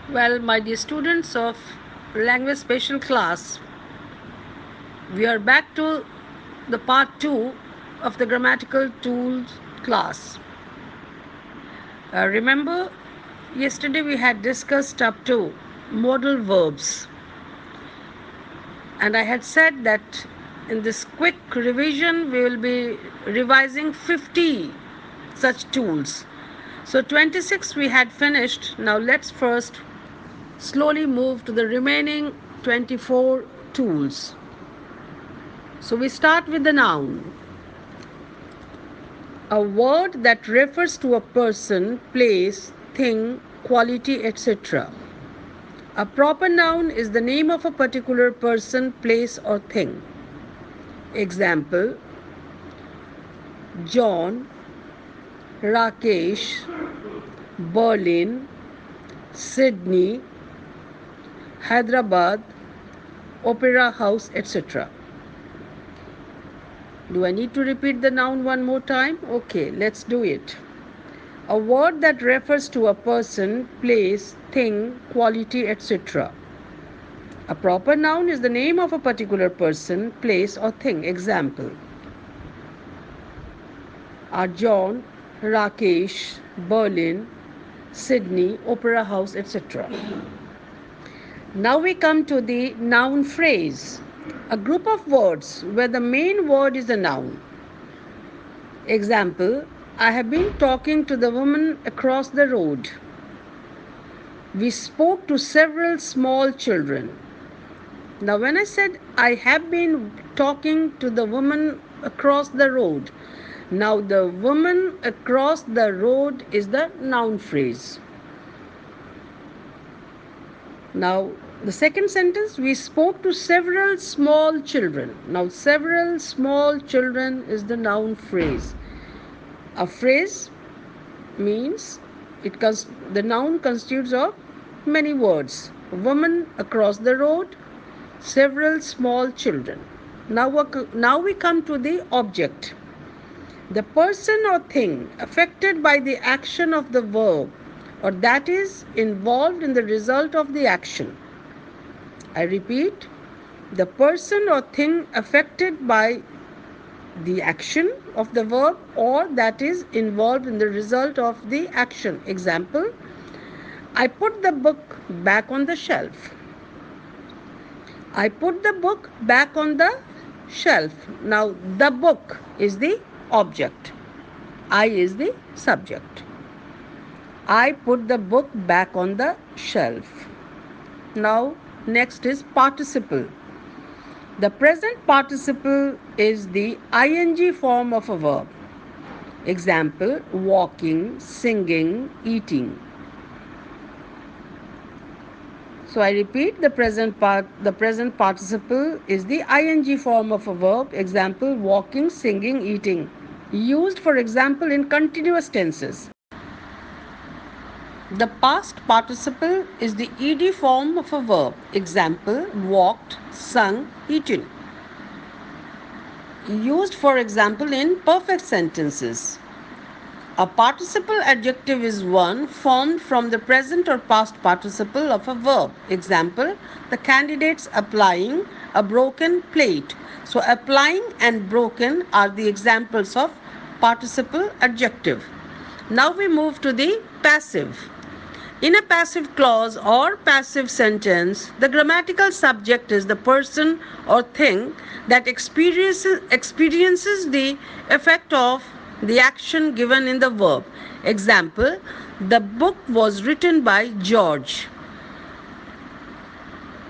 Well, my dear students of language special class, we are back to the part 2 of the grammatical tools class. Remember, yesterday we had discussed up to modal verbs, and I had said that in this quick revision we will be revising 50 such tools. So 26 we had finished. Now let's first slowly move to the remaining 24 tools. So we start with the noun. A word that refers to a person, place, thing, quality, etc. A proper noun is the name of a particular person, place, or thing. Example: John, Rakesh, Berlin, Sydney, Hyderabad, Opera House, etc. Do I need to repeat the noun one more time? Okay, let's do it. A word that refers to a person, place, thing, quality, etc. A proper noun is the name of a particular person, place, or thing. Example: are John, Rakesh, Berlin, Sydney, Opera House, etc. Now we come to the noun phrase. A group of words where the main word is a noun. Example: I have been talking to the woman across the road. We spoke to several small children. Now, when I said I have been talking to the woman across the road, now the woman across the road is the noun phrase. Now, the second sentence, we spoke to several small children. Now, several small children is the noun phrase. A phrase means the noun constitutes of many words. A woman across the road, several small children. Now we come to the object. The person or thing affected by the action of the verb, or that is involved in the result of the action. I repeat, the person or thing affected by the action of the verb, or that is involved in the result of the action. Example: I put the book back on the shelf. I put the book back on the shelf. Now, the book is the object. I is the subject. I put the book back on the shelf. Now, next is participle. The present participle is the ing form of a verb. Example: walking, singing, eating. So I repeat, the present participle is the ing form of a verb. Example: walking, singing, eating. Used, for example, in continuous tenses. The past participle is the ed form of a verb. Example: walked, sung, eaten. Used, for example, in perfect sentences. A participle adjective is one formed from the present or past participle of a verb. Example: the candidates applying a broken plate. So, applying and broken are the examples of participle adjective. Now we move to the passive. In a passive clause or passive sentence, the grammatical subject is the person or thing that experiences the effect of the action given in the verb. Example: the book was written by George.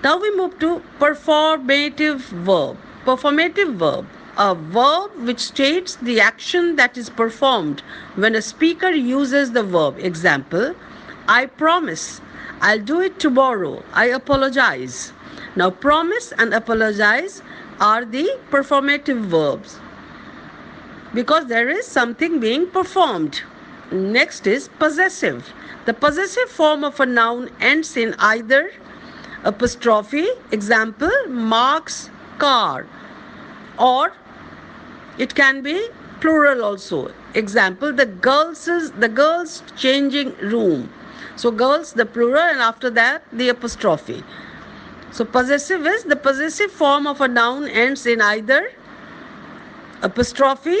Now we move to performative verb. Performative verb, a verb which states the action that is performed when a speaker uses the verb. Example: I promise, I'll do it tomorrow, I apologize. Now, promise and apologize are the performative verbs because there is something being performed. Next is possessive. The possessive form of a noun ends in either apostrophe, example, Mark's car, or it can be plural also. Example, the girls' changing room. So girls, the plural, and after that the apostrophe. So possessive is the possessive form of a noun ends in either apostrophe,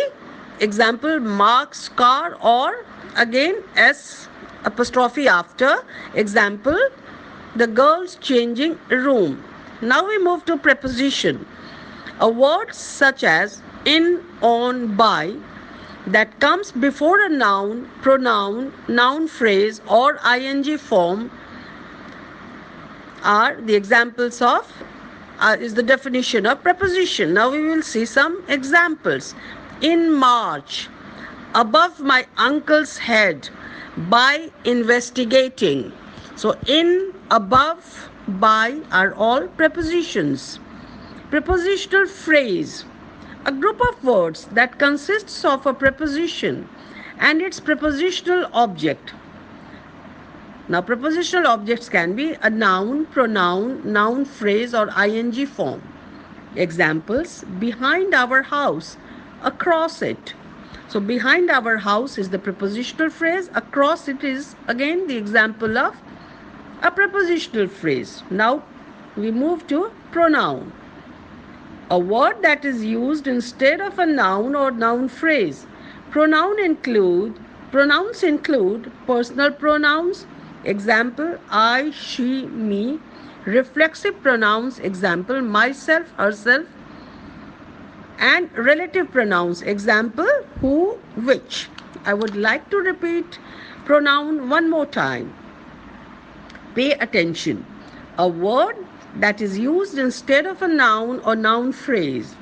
example Mark's car, or again S apostrophe after, example the girls changing room. Now we move to preposition. A word such as in, on, by that comes before a noun, pronoun, noun phrase or ing form are the examples of is the definition of preposition. Now we will see some examples. In March, above my uncle's head, by investigating. So in, above, by are all prepositions. Prepositional phrase, a group of words that consists of a preposition and its prepositional object. Now, prepositional objects can be a noun, pronoun, noun phrase, or ing form. Examples: behind our house, across it. So, behind our house is the prepositional phrase, across it is again the example of a prepositional phrase. Now, we move to pronoun. A word that is used instead of a noun or noun phrase. Pronouns include personal pronouns, example I, she, me. Reflexive pronouns, example myself, herself. And relative pronouns, example who, which. I would like to repeat pronoun one more time. Pay attention. A word that is used instead of a noun or noun phrase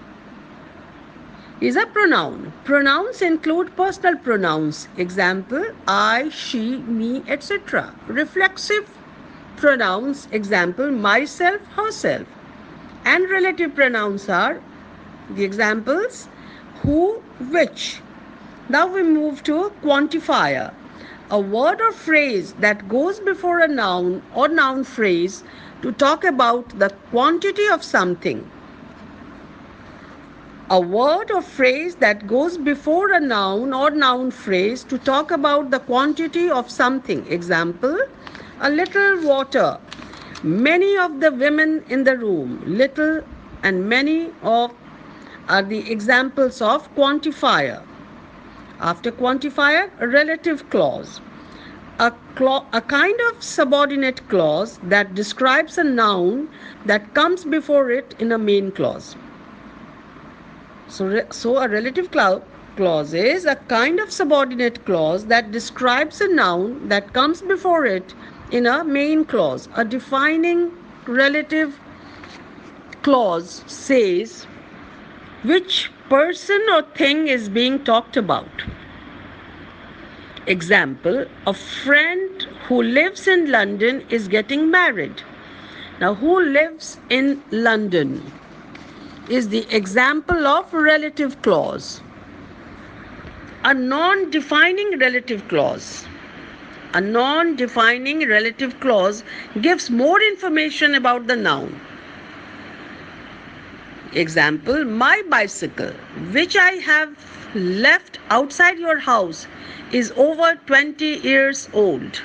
is a pronoun. Pronouns include personal pronouns, example I, she, me, etc. Reflexive pronouns, example myself, herself. And relative pronouns are the examples who, which. Now we move to quantifier. A word or phrase that goes before a noun or noun phrase to talk about the quantity of something. A word or phrase that goes before a noun or noun phrase to talk about the quantity of something. Example, a little water. Many of the women in the room. Little and many of are the examples of quantifier. After quantifier, a relative clause. A kind of subordinate clause that describes a noun that comes before it in a main clause. So a relative clause is a kind of subordinate clause that describes a noun that comes before it in a main clause. A defining relative clause says which person or thing is being talked about. Example, a friend who lives in London is getting married. Now, who lives in London is the example of relative clause. A non-defining relative clause. A non-defining relative clause gives more information about the noun. Example, my bicycle, which I have left outside your house, is over 20 years old.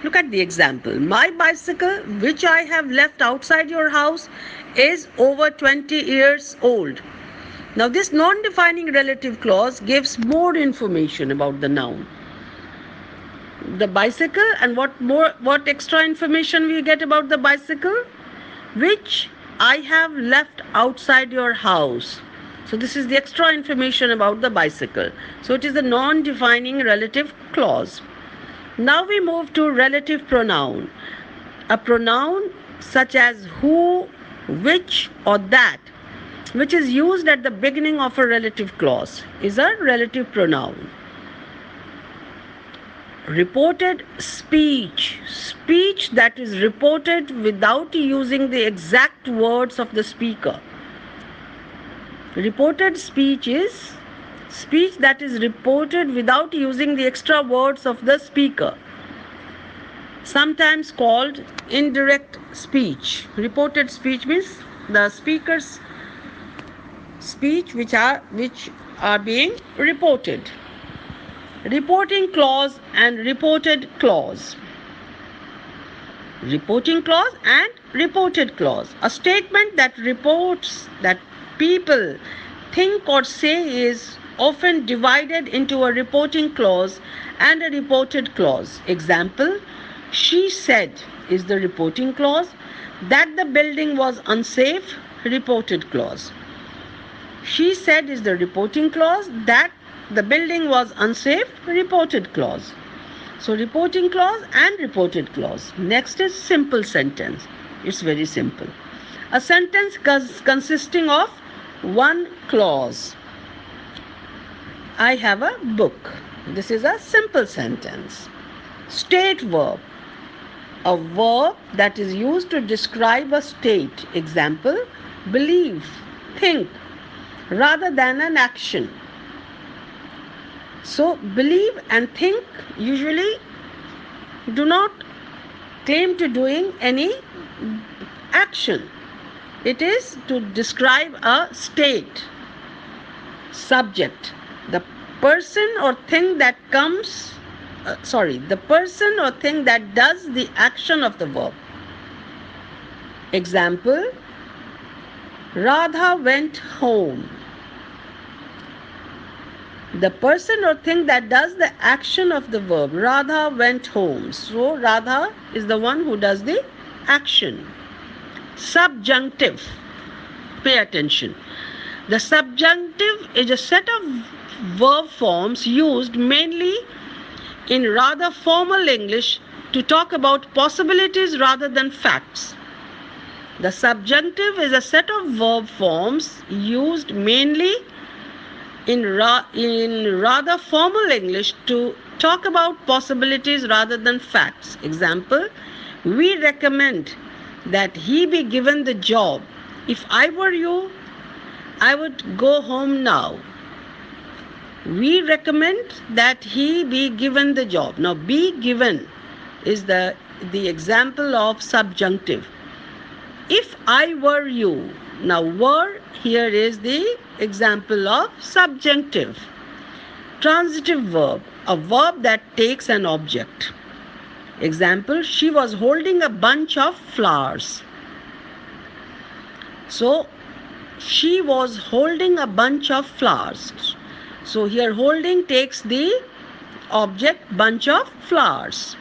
Look at the example. My bicycle, which I have left outside your house, is over 20 years old. Now, this non-defining relative clause gives more information about the noun. The bicycle, and what extra information we get about the bicycle? Which I have left outside your house. So this is the extra information about the bicycle. So it is the non-defining relative clause. Now we move to relative pronoun. A pronoun such as who, which, or that, which is used at the beginning of a relative clause, is a relative pronoun. Reported speech. Speech that is reported without using the exact words of the speaker. Reported speech is speech that is reported without using the extra words of the speaker, sometimes called indirect speech. Reported speech means the speaker's speech which are being reported. Reporting clause and reported clause. Reporting clause and reported clause. A statement that reports that people think or say is often divided into a reporting clause and a reported clause. Example, she said is the reporting clause. That the building was unsafe, reported clause. She said is the reporting clause. That the building was unsafe, reported clause. So reporting clause and reported clause. Next is simple sentence. It's very simple. A sentence consisting of one clause. I have a book. This is a simple sentence. State verb. A verb that is used to describe a state. Example, believe, think, rather than an action. So, believe and think usually do not claim to doing any action. It is to describe a state. Subject. The person or thing that the person or thing that does the action of the verb. Example, Radha went home. The person or thing that does the action of the verb. Radha went home. So Radha is the one who does the action. Subjunctive. Pay attention. The subjunctive is a set of verb forms used mainly in rather formal English to talk about possibilities rather than facts. The subjunctive is a set of verb forms used mainly in rather formal English to talk about possibilities rather than facts. Example, we recommend that he be given the job. If I were you, I would go home now. We recommend that he be given the job. Now, be given is the example of subjunctive. If I were you. Now, were here is the example of subjunctive. Transitive verb, a verb that takes an object. Example, she was holding a bunch of flowers. So, she was holding a bunch of flowers. So, here holding takes the object bunch of flowers.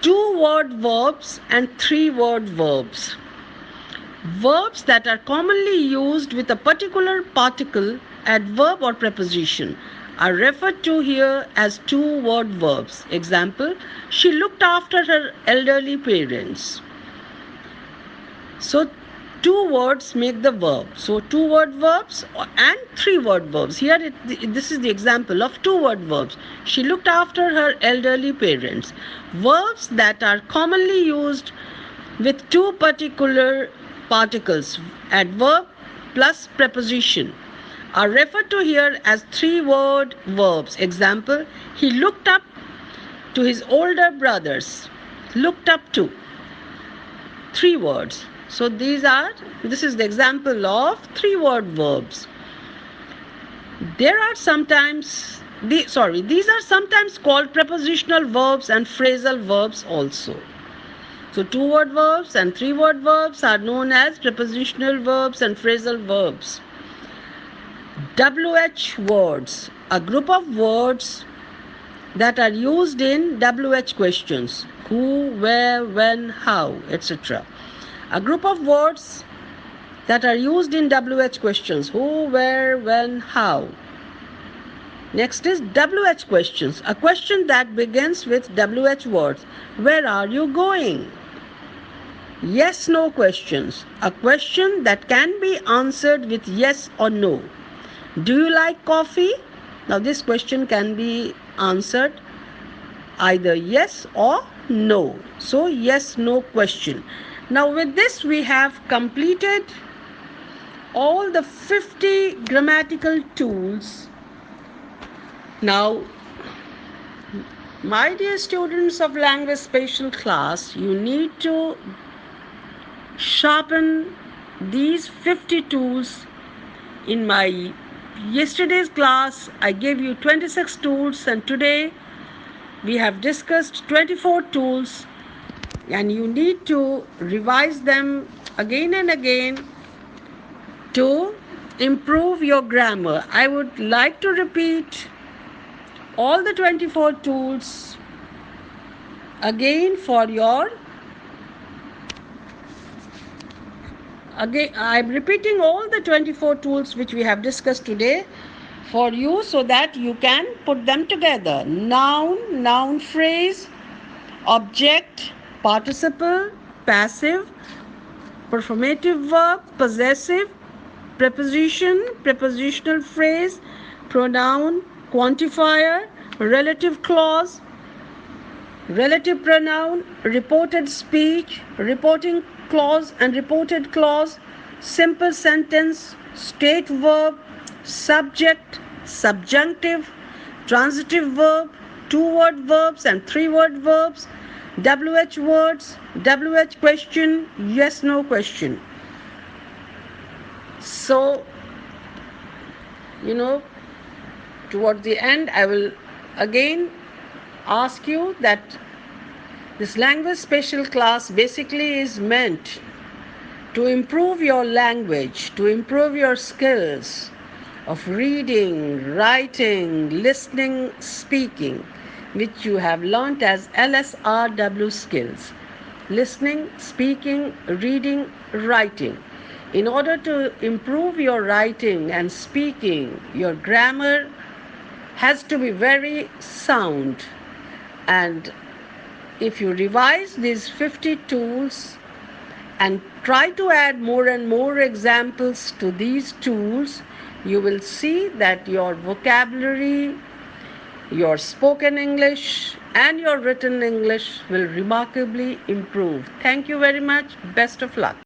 2-word verbs and 3-word verbs. Verbs that are commonly used with a particular particle, adverb or preposition are referred to here as 2-word verbs. Example, she looked after her elderly parents. So, 2 words make the verb. So, 2-word verbs and 3-word verbs. Here, this is the example of 2-word verbs. She looked after her elderly parents. Verbs that are commonly used with 2 particular particles, adverb plus preposition, are referred to here as 3-word verbs. Example, he looked up to his older brothers. Looked up to. 3 words. So this is the example of 3-word verbs. These are sometimes called prepositional verbs and phrasal verbs also. So 2-word verbs and 3-word verbs are known as prepositional verbs and phrasal verbs. WH words, a group of words that are used in WH questions. Who, where, when, how, etc. A group of words that are used in WH questions. Who, where, when, how. Next is WH questions. A question that begins with WH words. Where are you going? Yes, no questions. A question that can be answered with yes or no. Do you like coffee? Now this question can be answered either yes or no. So yes, no question. Now with this we have completed all the 50 grammatical tools. Now, my dear students of language special class, you need to sharpen these 50 tools. In my yesterday's class, I gave you 26 tools, and today we have discussed 24 tools. and you need to revise them again and again to improve your grammar. I would like to repeat all the 24 tools again for your again I'm repeating all the 24 tools which we have discussed today for you so that you can put them together. Noun phrase, object, participle, passive, performative verb, possessive, preposition, prepositional phrase, pronoun, quantifier, relative clause, relative pronoun, reported speech, reporting clause and reported clause, simple sentence, state verb, subject, subjunctive, transitive verb, two-word verbs and three-word verbs, WH words, WH question, yes no question. So, toward the end, I will again ask you that this language special class basically is meant to improve your language, to improve your skills of reading, writing, listening, speaking, which you have learnt as LSRW skills. Listening, speaking, reading, writing. In order to improve your writing and speaking, your grammar has to be very sound. And if you revise these 50 tools and try to add more and more examples to these tools, you will see that your vocabulary, your spoken English, and your written English will remarkably improve. Thank you very much. Best of luck.